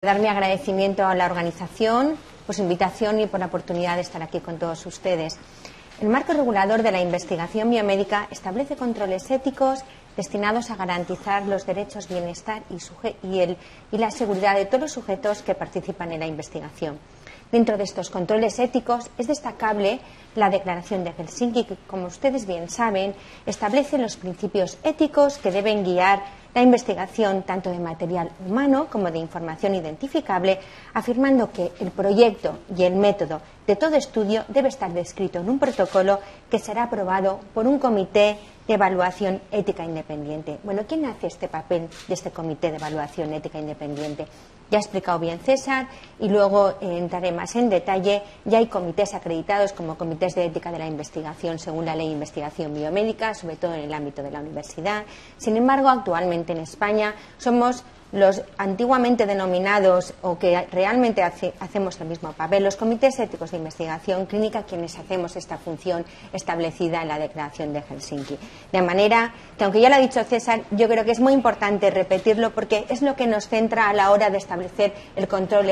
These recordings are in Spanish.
Dar mi agradecimiento a la organización por su invitación y por la oportunidad de estar aquí con todos ustedes. El marco regulador de la investigación biomédica establece controles éticos destinados a garantizar los derechos, bienestar y la seguridad de todos los sujetos que participan en la investigación. Dentro de estos controles éticos es destacable la Declaración de Helsinki, que, como ustedes bien saben, establece los principios éticos que deben guiar la investigación tanto de material humano como de información identificable, afirmando que el proyecto y el método de todo estudio debe estar descrito en un protocolo que será aprobado por un comité de evaluación ética independiente. Bueno, ¿quién hace este papel de este comité de evaluación ética independiente? Ya ha explicado bien César y luego entraré más en detalle. Ya hay comités acreditados como comités de ética de la investigación según la Ley de Investigación Biomédica, sobre todo en el ámbito de la universidad. Sin embargo, actualmente en España somos los antiguamente denominados, o que realmente hacemos el mismo papel, los comités éticos de investigación clínica, quienes hacemos esta función establecida en la Declaración de Helsinki. De manera que, aunque ya lo ha dicho César, yo creo que es muy importante repetirlo porque es lo que nos centra a la hora de establecer el control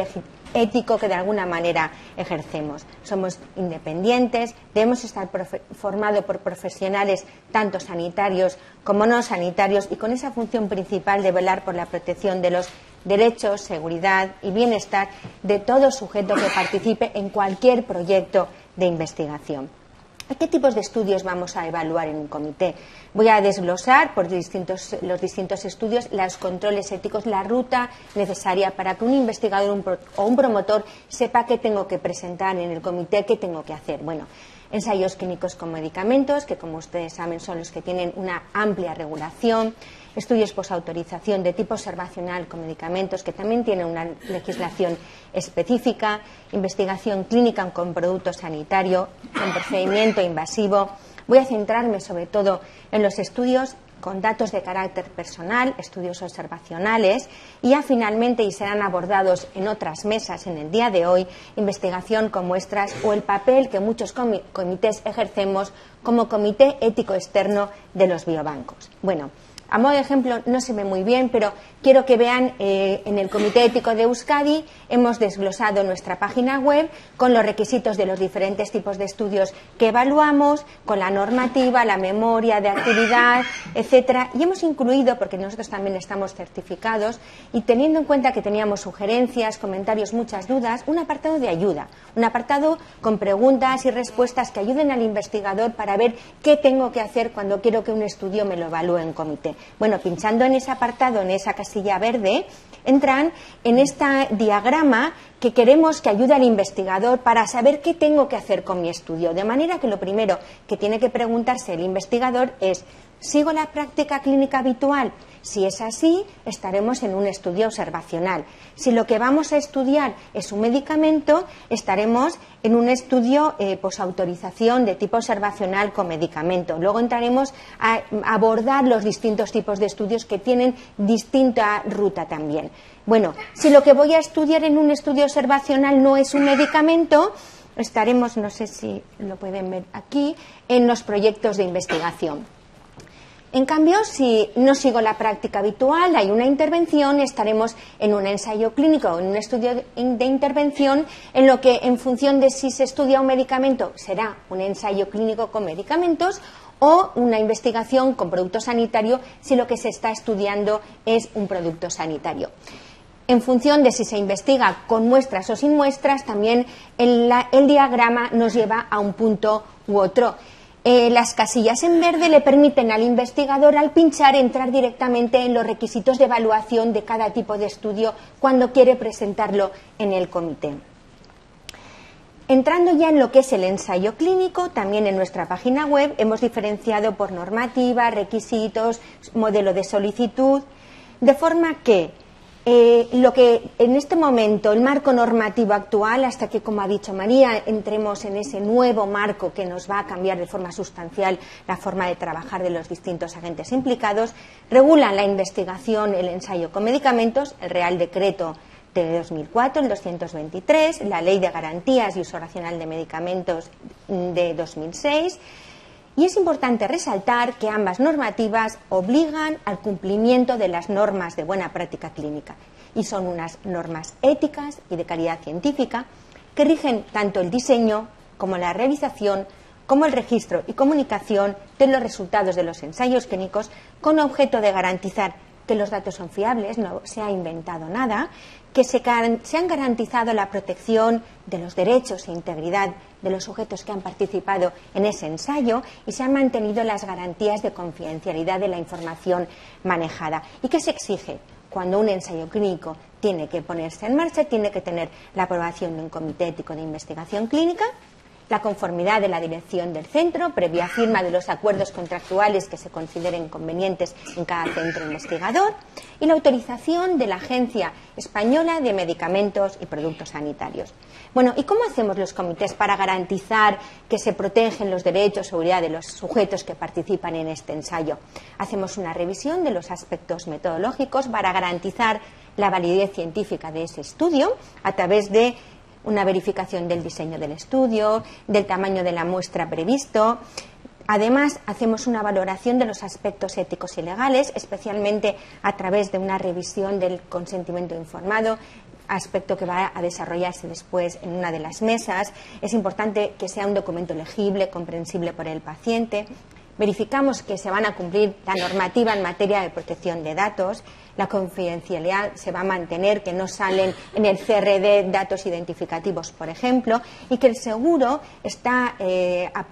ético que de alguna manera ejercemos. Somos independientes, debemos estar formados por profesionales tanto sanitarios como no sanitarios y con esa función principal de velar por la protección de los derechos, seguridad y bienestar de todo sujeto que participe en cualquier proyecto de investigación. ¿Qué tipos de estudios vamos a evaluar en un comité? Voy a desglosar por los distintos estudios, los controles éticos, la ruta necesaria para que un investigador o un promotor sepa qué tengo que presentar en el comité, qué tengo que hacer. Bueno, ensayos clínicos con medicamentos, que como ustedes saben son los que tienen una amplia regulación. Estudios posautorización de tipo observacional con medicamentos, que también tienen una legislación específica. Investigación clínica con producto sanitario, con procedimiento invasivo. Voy a centrarme sobre todo en los estudios con datos de carácter personal, estudios observacionales y ya finalmente, y serán abordados en otras mesas en el día de hoy, investigación con muestras o el papel que muchos comités ejercemos como comité ético externo de los biobancos. Bueno, a modo de ejemplo, no se ve muy bien, pero quiero que vean en el Comité Ético de Euskadi hemos desglosado nuestra página web con los requisitos de los diferentes tipos de estudios que evaluamos, con la normativa, la memoria de actividad, etcétera, y hemos incluido, porque nosotros también estamos certificados, y teniendo en cuenta que teníamos sugerencias, comentarios, muchas dudas, un apartado de ayuda, un apartado con preguntas y respuestas que ayuden al investigador para ver qué tengo que hacer cuando quiero que un estudio me lo evalúe en comité. Bueno, pinchando en ese apartado, en esa casilla verde, entran en este diagrama que queremos que ayude al investigador para saber qué tengo que hacer con mi estudio. De manera que lo primero que tiene que preguntarse el investigador es: ¿sigo la práctica clínica habitual? Si es así, estaremos en un estudio observacional. Si lo que vamos a estudiar es un medicamento, estaremos en un estudio posautorización de tipo observacional con medicamento. Luego entraremos a abordar los distintos tipos de estudios que tienen distinta ruta también. Bueno, si lo que voy a estudiar en un estudio observacional no es un medicamento, estaremos, no sé si lo pueden ver aquí, en los proyectos de investigación. En cambio, si no sigo la práctica habitual, hay una intervención, estaremos en un ensayo clínico o en un estudio de intervención, en lo que, en función de si se estudia un medicamento, será un ensayo clínico con medicamentos o una investigación con producto sanitario si lo que se está estudiando es un producto sanitario. En función de si se investiga con muestras o sin muestras, también el diagrama nos lleva a un punto u otro. Las casillas en verde le permiten al investigador, al pinchar, entrar directamente en los requisitos de evaluación de cada tipo de estudio cuando quiere presentarlo en el comité. Entrando ya en lo que es el ensayo clínico, también en nuestra página web hemos diferenciado por normativa, requisitos, modelo de solicitud, de forma que lo que en este momento el marco normativo actual, hasta que, como ha dicho María, entremos en ese nuevo marco que nos va a cambiar de forma sustancial la forma de trabajar de los distintos agentes implicados, regulan la investigación, el ensayo con medicamentos, el Real Decreto de 2004, el 223, la Ley de Garantías y Uso Racional de Medicamentos de 2006. Y es importante resaltar que ambas normativas obligan al cumplimiento de las normas de buena práctica clínica. y son unas normas éticas y de calidad científica que rigen tanto el diseño como la realización, como el registro y comunicación de los resultados de los ensayos clínicos, con objeto de garantizar que los datos son fiables, no se ha inventado nada, que se han garantizado la protección de los derechos e integridad de los sujetos que han participado en ese ensayo y se han mantenido las garantías de confidencialidad de la información manejada. ¿Y qué se exige? Cuando un ensayo clínico tiene que ponerse en marcha, tiene que tener la aprobación de un comité ético de investigación clínica, la conformidad de la dirección del centro, previa firma de los acuerdos contractuales que se consideren convenientes en cada centro investigador, y la autorización de la Agencia Española de Medicamentos y Productos Sanitarios. Bueno, ¿y cómo hacemos los comités para garantizar que se protegen los derechos y seguridad de los sujetos que participan en este ensayo? Hacemos una revisión de los aspectos metodológicos para garantizar la validez científica de ese estudio a través de una verificación del diseño del estudio, del tamaño de la muestra previsto. Además, hacemos una valoración de los aspectos éticos y legales, especialmente a través de una revisión del consentimiento informado, aspecto que va a desarrollarse después en una de las mesas. Es importante que sea un documento legible, comprensible por el paciente. Verificamos que se van a cumplir la normativa en materia de protección de datos, la confidencialidad se va a mantener, que no salen en el CRD datos identificativos, por ejemplo, y que el seguro está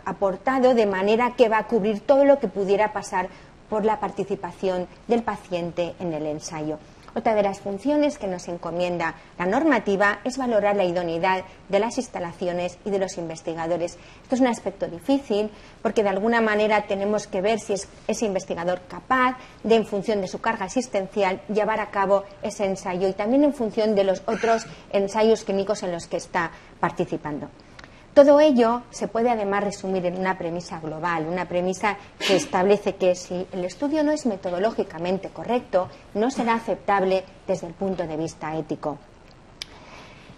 aportado de manera que va a cubrir todo lo que pudiera pasar por la participación del paciente en el ensayo. Otra de las funciones que nos encomienda la normativa es valorar la idoneidad de las instalaciones y de los investigadores. Esto es un aspecto difícil porque de alguna manera tenemos que ver si es ese investigador capaz de, en función de su carga asistencial, llevar a cabo ese ensayo y también en función de los otros ensayos clínicos en los que está participando. Todo ello se puede además resumir en una premisa global, una premisa que establece que si el estudio no es metodológicamente correcto, no será aceptable desde el punto de vista ético.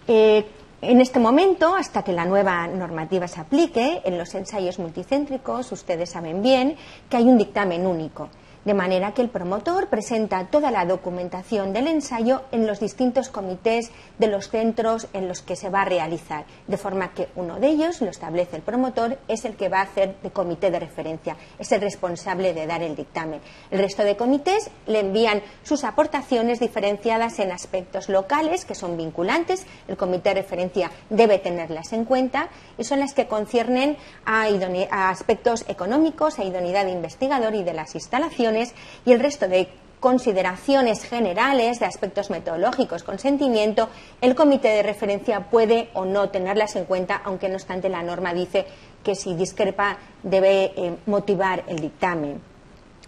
En este momento, hasta que la nueva normativa se aplique, en los ensayos multicéntricos, ustedes saben bien que hay un dictamen único. De manera que el promotor presenta toda la documentación del ensayo en los distintos comités de los centros en los que se va a realizar, de forma que uno de ellos, lo establece el promotor, es el que va a hacer de comité de referencia, es el responsable de dar el dictamen. El resto de comités le envían sus aportaciones diferenciadas en aspectos locales que son vinculantes, el comité de referencia debe tenerlas en cuenta y son las que conciernen a aspectos económicos, a idoneidad de investigador y de las instalaciones, y el resto de consideraciones generales de aspectos metodológicos, consentimiento, el comité de referencia puede o no tenerlas en cuenta, aunque no obstante la norma dice que si discrepa debe motivar el dictamen.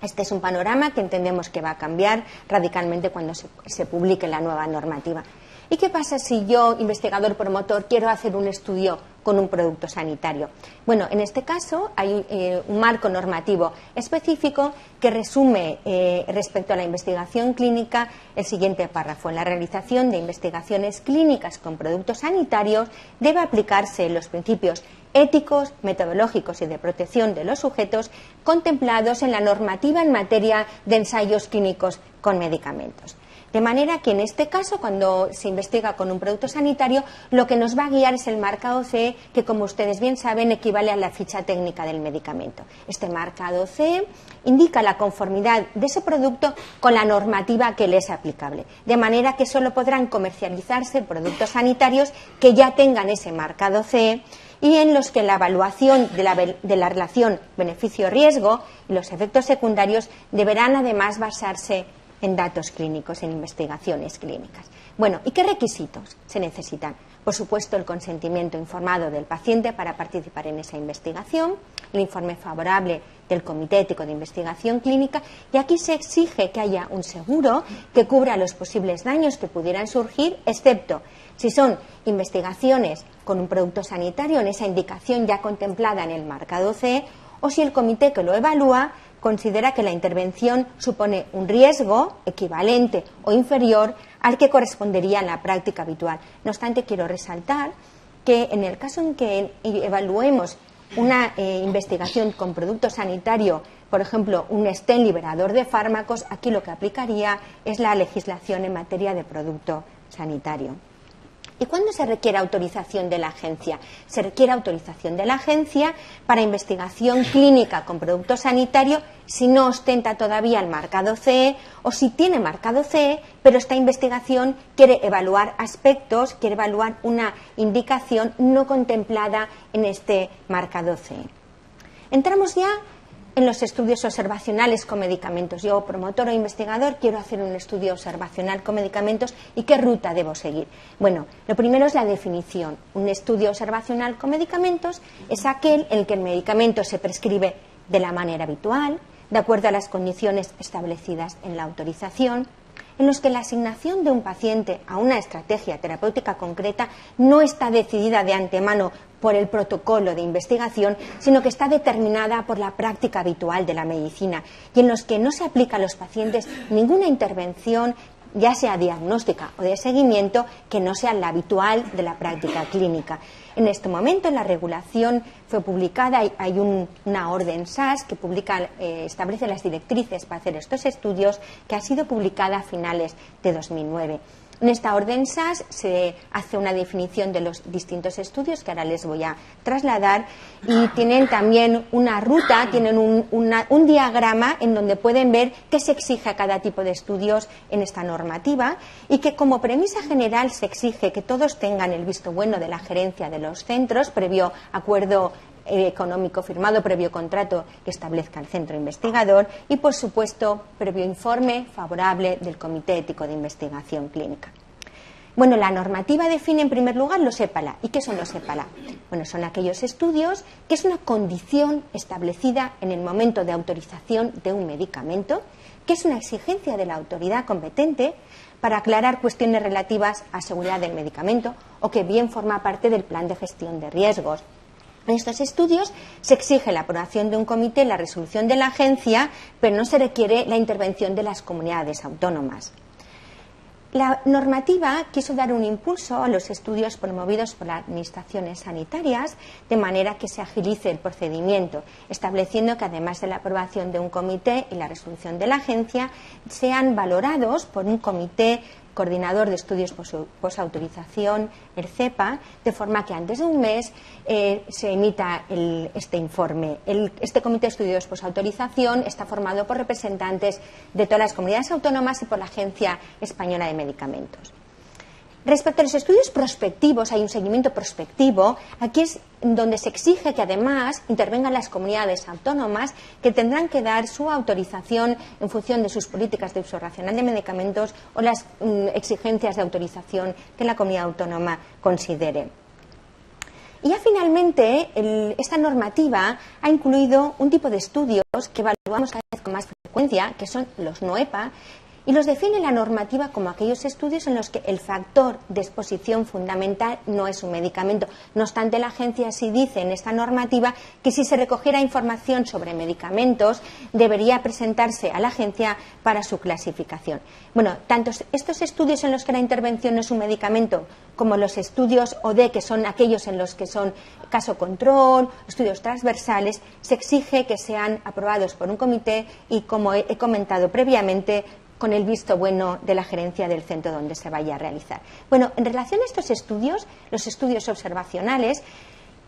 Este es un panorama que entendemos que va a cambiar radicalmente cuando se publique la nueva normativa. ¿Y qué pasa si yo, investigador promotor, quiero hacer un estudio con un producto sanitario? Bueno, en este caso hay un marco normativo específico que resume respecto a la investigación clínica el siguiente párrafo. En la realización de investigaciones clínicas con productos sanitarios debe aplicarse los principios éticos, metodológicos y de protección de los sujetos contemplados en la normativa en materia de ensayos clínicos con medicamentos. De manera que en este caso, cuando se investiga con un producto sanitario, lo que nos va a guiar es el marcado CE, que como ustedes bien saben equivale a la ficha técnica del medicamento. Este marcado CE indica la conformidad de ese producto con la normativa que le es aplicable. De manera que solo podrán comercializarse productos sanitarios que ya tengan ese marcado CE y en los que la evaluación de la relación beneficio-riesgo y los efectos secundarios deberán además basarse en datos clínicos, en investigaciones clínicas. Bueno, ¿y qué requisitos se necesitan? Por supuesto, el consentimiento informado del paciente para participar en esa investigación, el informe favorable del Comité Ético de Investigación Clínica, y aquí se exige que haya un seguro que cubra los posibles daños que pudieran surgir, excepto si son investigaciones con un producto sanitario en esa indicación ya contemplada en el marcado CE, o si el comité que lo evalúa considera que la intervención supone un riesgo equivalente o inferior al que correspondería en la práctica habitual. No obstante, quiero resaltar que en el caso en que evaluemos una investigación con producto sanitario por ejemplo, un estén liberador de fármacos, aquí lo que aplicaría es la legislación en materia de producto sanitario. ¿Y cuándo se requiere autorización de la agencia? Se requiere autorización de la agencia para investigación clínica con producto sanitario si no ostenta todavía el marcado CE o si tiene marcado CE, pero esta investigación quiere evaluar aspectos, quiere evaluar una indicación no contemplada en este marcado CE. Entramos ya en los estudios observacionales con medicamentos. Yo, promotor o investigador, quiero hacer un estudio observacional con medicamentos y qué ruta debo seguir. Bueno, lo primero es la definición. Un estudio observacional con medicamentos es aquel en el que el medicamento se prescribe de la manera habitual, de acuerdo a las condiciones establecidas en la autorización, en los que la asignación de un paciente a una estrategia terapéutica concreta no está decidida de antemano por el protocolo de investigación, sino que está determinada por la práctica habitual de la medicina y en los que no se aplica a los pacientes ninguna intervención, ya sea diagnóstica o de seguimiento, que no sea la habitual de la práctica clínica. En este momento, en la regulación fue publicada, hay una orden SAS que establece las directrices para hacer estos estudios, que ha sido publicada a finales de 2009. En esta orden SAS se hace una definición de los distintos estudios que ahora les voy a trasladar y tienen también una ruta, tienen un diagrama en donde pueden ver qué se exige a cada tipo de estudios en esta normativa y que como premisa general se exige que todos tengan el visto bueno de la gerencia de los centros previo acuerdo económico firmado, previo contrato que establezca el centro investigador y, por supuesto, previo informe favorable del Comité Ético de Investigación Clínica. Bueno, la normativa define en primer lugar los EPALA. ¿Y qué son los EPALA? Bueno, son aquellos estudios que es una condición establecida en el momento de autorización de un medicamento, que es una exigencia de la autoridad competente para aclarar cuestiones relativas a seguridad del medicamento o que bien forma parte del plan de gestión de riesgos. En estos estudios se exige la aprobación de un comité, la resolución de la agencia, pero no se requiere la intervención de las comunidades autónomas. La normativa quiso dar un impulso a los estudios promovidos por las administraciones sanitarias de manera que se agilice el procedimiento, estableciendo que además de la aprobación de un comité y la resolución de la agencia, sean valorados por un comité coordinador de estudios posautorización, el CEPA, de forma que antes de un mes se emita este informe. Este comité de estudios posautorización está formado por representantes de todas las comunidades autónomas y por la Agencia Española de Medicamentos. Respecto a los estudios prospectivos, hay un seguimiento prospectivo. Aquí es donde se exige que además intervengan las comunidades autónomas que tendrán que dar su autorización en función de sus políticas de uso racional de medicamentos o las exigencias de autorización que la comunidad autónoma considere. Y ya finalmente, esta normativa ha incluido un tipo de estudios que evaluamos cada vez con más frecuencia, que son los NOEPA, y los define la normativa como aquellos estudios en los que el factor de exposición fundamental no es un medicamento. No obstante, la agencia sí dice en esta normativa que si se recogiera información sobre medicamentos debería presentarse a la agencia para su clasificación. Bueno, tanto estos estudios en los que la intervención no es un medicamento como los estudios OD, que son aquellos en los que son caso control, estudios transversales, se exige que sean aprobados por un comité y, como he comentado previamente, con el visto bueno de la gerencia del centro donde se vaya a realizar. Bueno, en relación a estos estudios, los estudios observacionales,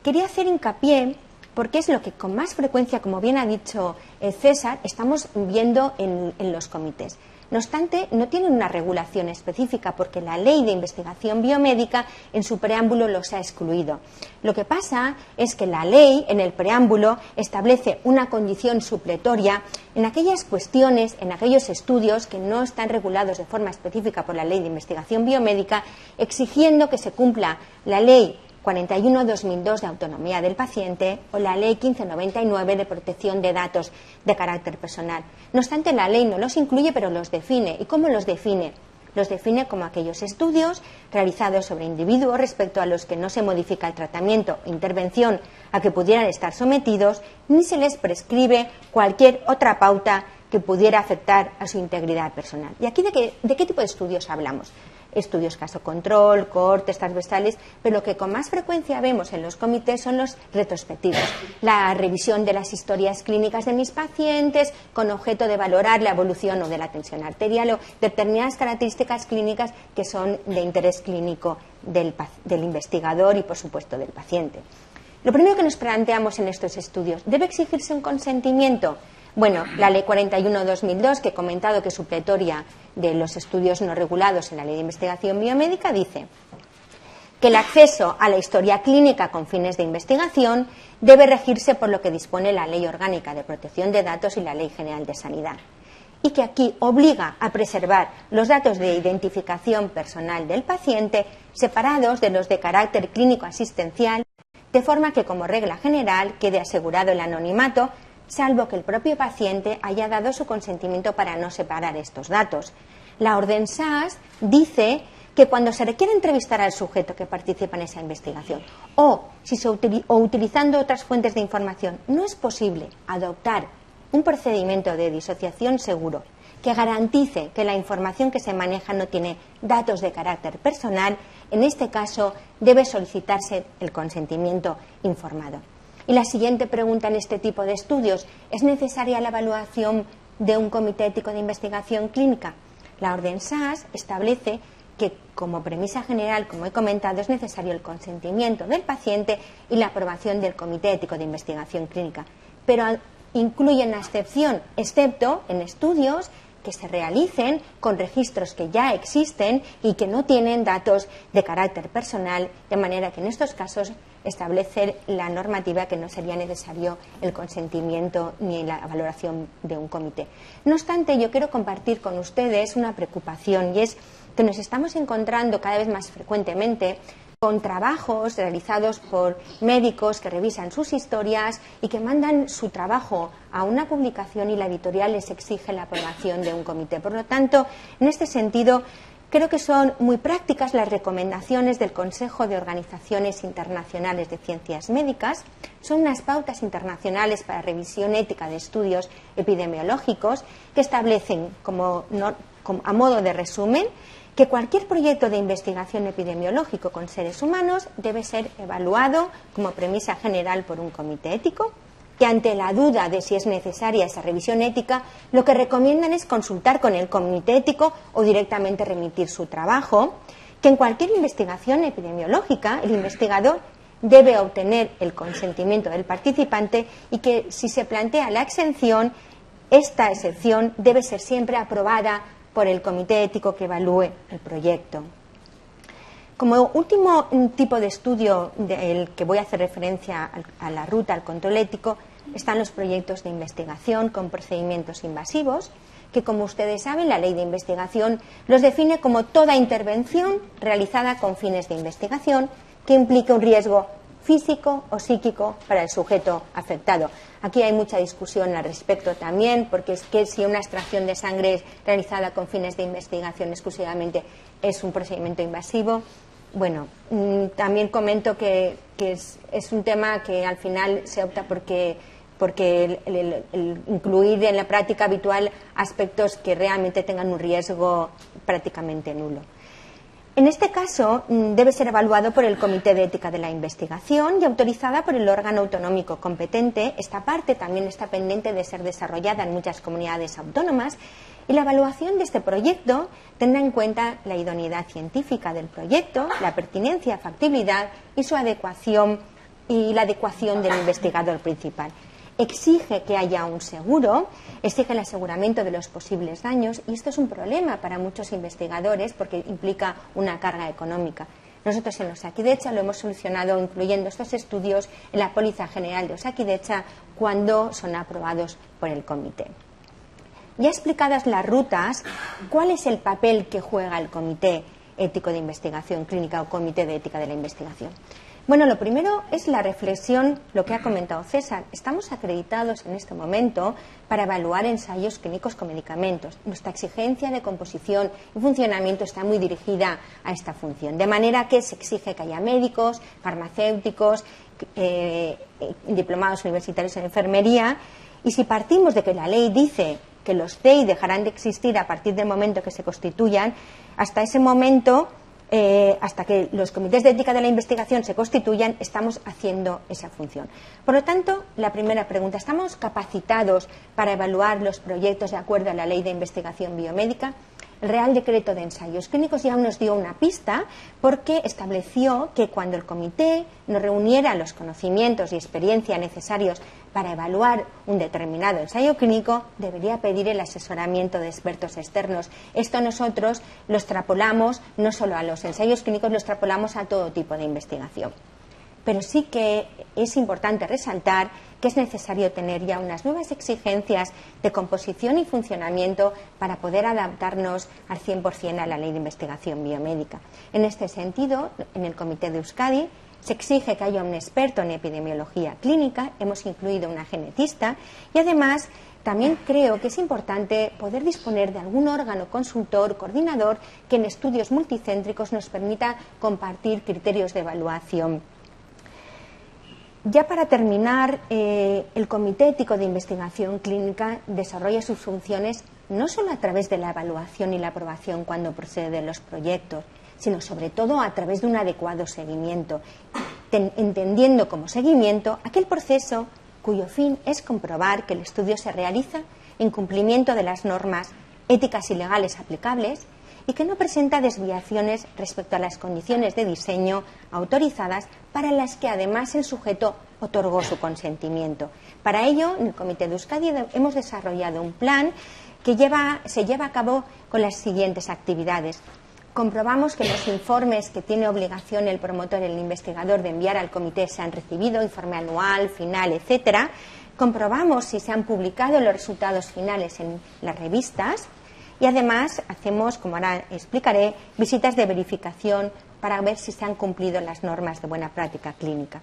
quería hacer hincapié porque es lo que con más frecuencia, como bien ha dicho César, estamos viendo en los comités. No obstante, no tienen una regulación específica porque la Ley de Investigación Biomédica en su preámbulo los ha excluido. Lo que pasa es que la ley en el preámbulo establece una condición supletoria en aquellas cuestiones, en aquellos estudios que no están regulados de forma específica por la Ley de Investigación Biomédica, exigiendo que se cumpla la Ley 41/2002 de autonomía del paciente o la Ley 1599 de protección de datos de carácter personal. No obstante, la ley no los incluye, pero los define. ¿Y cómo los define? Los define como aquellos estudios realizados sobre individuos respecto a los que no se modifica el tratamiento o intervención a que pudieran estar sometidos, ni se les prescribe cualquier otra pauta que pudiera afectar a su integridad personal. ¿Y aquí de qué tipo de estudios hablamos? estudios caso-control, cohortes transversales, pero lo que con más frecuencia vemos en los comités son los retrospectivos, la revisión de las historias clínicas de mis pacientes con objeto de valorar la evolución o de la tensión arterial o determinadas características clínicas que son de interés clínico del investigador y, por supuesto, del paciente. Lo primero que nos planteamos en estos estudios, ¿debe exigirse un consentimiento? Bueno, la Ley 41/2002, que he comentado que es supletoria de los estudios no regulados en la Ley de Investigación Biomédica, dice que el acceso a la historia clínica con fines de investigación debe regirse por lo que dispone la Ley Orgánica de Protección de Datos y la Ley General de Sanidad, y que aquí obliga a preservar los datos de identificación personal del paciente separados de los de carácter clínico asistencial, de forma que, como regla general, quede asegurado el anonimato, salvo que el propio paciente haya dado su consentimiento para no separar estos datos. La Orden SAS dice que cuando se requiere entrevistar al sujeto que participa en esa investigación o utilizando otras fuentes de información no es posible adoptar un procedimiento de disociación seguro que garantice que la información que se maneja no tiene datos de carácter personal, en este caso debe solicitarse el consentimiento informado. Y la siguiente pregunta en este tipo de estudios, ¿es necesaria la evaluación de un comité ético de investigación clínica? La Orden SAS establece que, como premisa general, como he comentado, es necesario el consentimiento del paciente y la aprobación del comité ético de investigación clínica, pero incluye una excepción, excepto en estudios que se realicen con registros que ya existen y que no tienen datos de carácter personal, de manera que en estos casos establecer la normativa que no sería necesario el consentimiento ni la valoración de un comité. No obstante, yo quiero compartir con ustedes una preocupación, y es que nos estamos encontrando cada vez más frecuentemente con trabajos realizados por médicos que revisan sus historias y que mandan su trabajo a una publicación y la editorial les exige la aprobación de un comité. Por lo tanto, en este sentido, creo que son muy prácticas las recomendaciones del Consejo de Organizaciones Internacionales de Ciencias Médicas. Son unas pautas internacionales para revisión ética de estudios epidemiológicos que establecen, a modo de resumen, que cualquier proyecto de investigación epidemiológico con seres humanos debe ser evaluado como premisa general por un comité ético, que ante la duda de si es necesaria esa revisión ética, lo que recomiendan es consultar con el comité ético o directamente remitir su trabajo, que en cualquier investigación epidemiológica el investigador debe obtener el consentimiento del participante y que si se plantea la exención, esta excepción debe ser siempre aprobada por el comité ético que evalúe el proyecto. Como último tipo de estudio del que voy a hacer referencia a la ruta al control ético están los proyectos de investigación con procedimientos invasivos, que, como ustedes saben, la Ley de Investigación los define como toda intervención realizada con fines de investigación que implique un riesgo físico o psíquico para el sujeto afectado. Aquí hay mucha discusión al respecto también, porque es que si una extracción de sangre realizada con fines de investigación exclusivamente es un procedimiento invasivo. Bueno, también comento que es un tema que al final se opta porque el incluir en la práctica habitual aspectos que realmente tengan un riesgo prácticamente nulo. En este caso, debe ser evaluado por el Comité de Ética de la Investigación y autorizada por el órgano autonómico competente. Esta parte también está pendiente de ser desarrollada en muchas comunidades autónomas, y la evaluación de este proyecto tendrá en cuenta la idoneidad científica del proyecto, la pertinencia, factibilidad y su adecuación y la adecuación del investigador principal. Exige que haya un seguro, exige el aseguramiento de los posibles daños, y esto es un problema para muchos investigadores porque implica una carga económica. Nosotros en Osakidetza lo hemos solucionado incluyendo estos estudios en la póliza general de Osakidetza cuando son aprobados por el comité. Ya explicadas las rutas, ¿cuál es el papel que juega el Comité Ético de Investigación Clínica o Comité de Ética de la Investigación? Bueno, lo primero es la reflexión, lo que ha comentado César. Estamos acreditados en este momento para evaluar ensayos clínicos con medicamentos. Nuestra exigencia de composición y funcionamiento está muy dirigida a esta función, de manera que se exige que haya médicos, farmacéuticos, diplomados universitarios en enfermería, y si partimos de que la ley dice que los CEI dejarán de existir a partir del momento que se constituyan. Hasta ese momento, hasta que los comités de ética de la investigación se constituyan, estamos haciendo esa función. Por lo tanto, la primera pregunta, ¿estamos capacitados para evaluar los proyectos de acuerdo a la Ley de Investigación Biomédica? El Real Decreto de Ensayos Clínicos ya nos dio una pista, porque estableció que cuando el comité nos reuniera los conocimientos y experiencia necesarios para evaluar un determinado ensayo clínico, debería pedir el asesoramiento de expertos externos. Esto nosotros lo extrapolamos no solo a los ensayos clínicos, lo extrapolamos a todo tipo de investigación. Pero sí que es importante resaltar que es necesario tener ya unas nuevas exigencias de composición y funcionamiento para poder adaptarnos al 100% a la Ley de Investigación Biomédica. En este sentido, en el Comité de Euskadi se exige que haya un experto en epidemiología clínica, hemos incluido una genetista y además también creo que es importante poder disponer de algún órgano consultor, coordinador, que en estudios multicéntricos nos permita compartir criterios de evaluación. Ya para terminar, el Comité Ético de Investigación Clínica desarrolla sus funciones no solo a través de la evaluación y la aprobación cuando procede de los proyectos, sino sobre todo a través de un adecuado seguimiento, entendiendo como seguimiento aquel proceso cuyo fin es comprobar que el estudio se realiza en cumplimiento de las normas éticas y legales aplicables y que no presenta desviaciones respecto a las condiciones de diseño autorizadas para las que además el sujeto otorgó su consentimiento. Para ello, en el Comité de Euskadi hemos desarrollado un plan que se lleva a cabo con las siguientes actividades. Comprobamos que los informes que tiene obligación el promotor y el investigador de enviar al comité se han recibido, informe anual, final, etcétera. Comprobamos si se han publicado los resultados finales en las revistas. Y además hacemos, como ahora explicaré, visitas de verificación para ver si se han cumplido las normas de buena práctica clínica.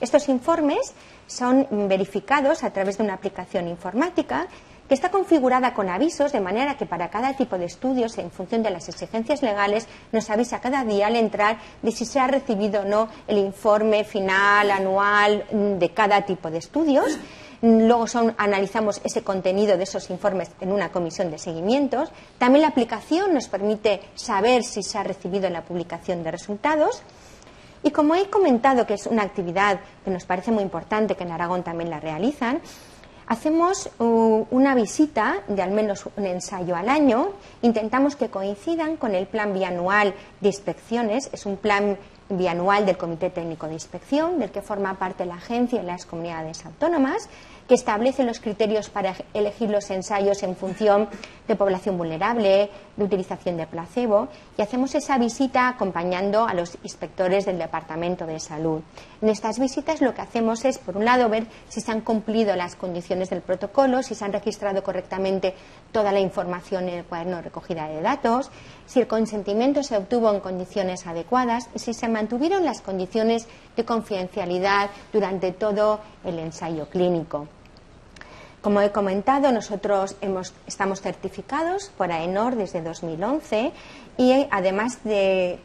Estos informes son verificados a través de una aplicación informática que está configurada con avisos, de manera que para cada tipo de estudios, en función de las exigencias legales, nos avisa cada día al entrar de si se ha recibido o no el informe final, anual, de cada tipo de estudios. Luego analizamos ese contenido de esos informes en una comisión de seguimientos. También la aplicación nos permite saber si se ha recibido la publicación de resultados. Y como he comentado que es una actividad que nos parece muy importante, que en Aragón también la realizan, hacemos una visita de al menos un ensayo al año. Intentamos que coincidan con el plan bianual de inspecciones. Es un plan bianual del Comité Técnico de Inspección, del que forma parte la agencia y las comunidades autónomas, que establece los criterios para elegir los ensayos en función de población vulnerable, de utilización de placebo, y hacemos esa visita acompañando a los inspectores del Departamento de Salud. En estas visitas lo que hacemos es, por un lado, ver si se han cumplido las condiciones del protocolo, si se han registrado correctamente toda la información en el cuaderno de recogida de datos, si el consentimiento se obtuvo en condiciones adecuadas y si se mantuvieron las condiciones de confidencialidad durante todo el ensayo clínico. Como he comentado, nosotros estamos certificados por AENOR desde 2011 y además de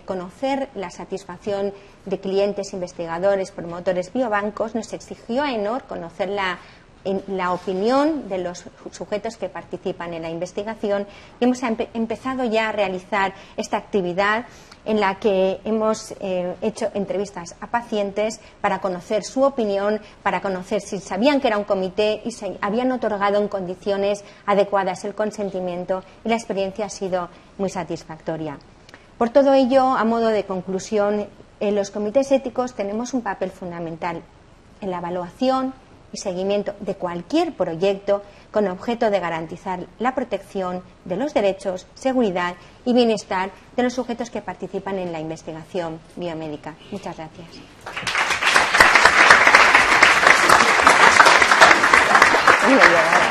conocer la satisfacción de clientes, investigadores, promotores, biobancos, nos exigió AENOR conocer la opinión de los sujetos que participan en la investigación y hemos empezado ya a realizar esta actividad en la que hemos hecho entrevistas a pacientes para conocer su opinión, para conocer si sabían que era un comité y si habían otorgado en condiciones adecuadas el consentimiento, y la experiencia ha sido muy satisfactoria. Por todo ello, a modo de conclusión, en los comités éticos tenemos un papel fundamental en la evaluación y seguimiento de cualquier proyecto con objeto de garantizar la protección de los derechos, seguridad y bienestar de los sujetos que participan en la investigación biomédica. Muchas gracias. Gracias.